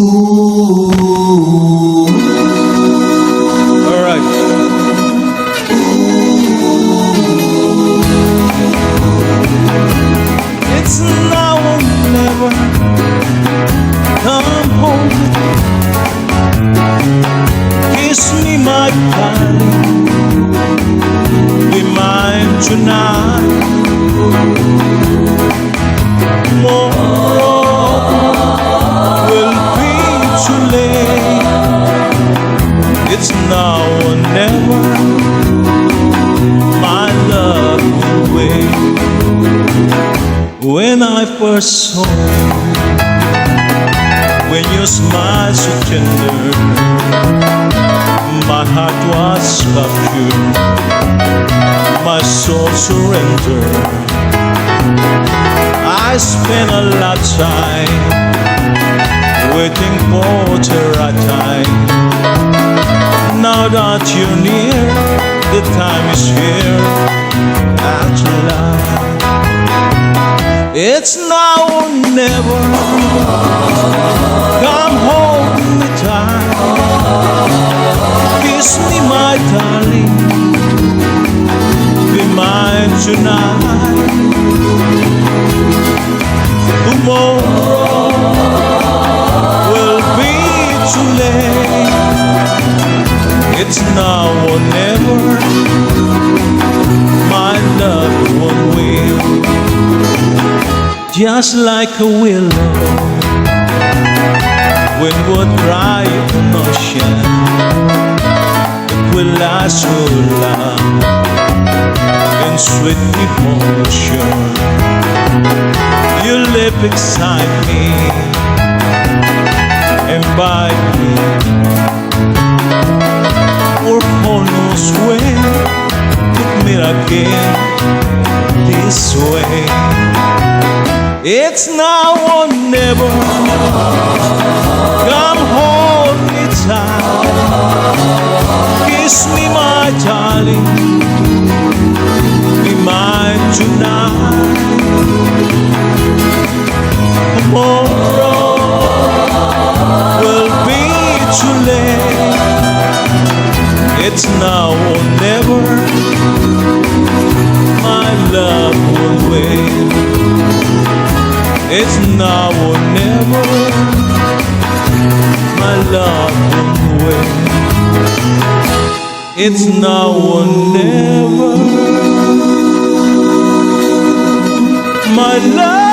All right. It's now or never. Come home. Kiss me, my darling. Be mine tonight. Tomorrow will be too late. It's now or never. My love will wait. When I first saw you, when your smile so tender, my heart was captured, my soul surrendered. I spent a lot of time waiting for the right time. Now that you're near, the time is here at last. It's now or never. Come home with time. Kiss me, my darling. Be mine tonight. Tomorrow will be too late. It's now or never. My love won't wait. Just like a willow, when would dry on ocean, it will last so long in sweet devotion. Your lip excite me, invite me, or almost when took me again this way. It's now or never. Come hold me tight. Kiss me, my darling. Be mine tonight. Tomorrow will be too late. It's now or never. My love will wait. It's now or never. My love will wait. It's now or never. My love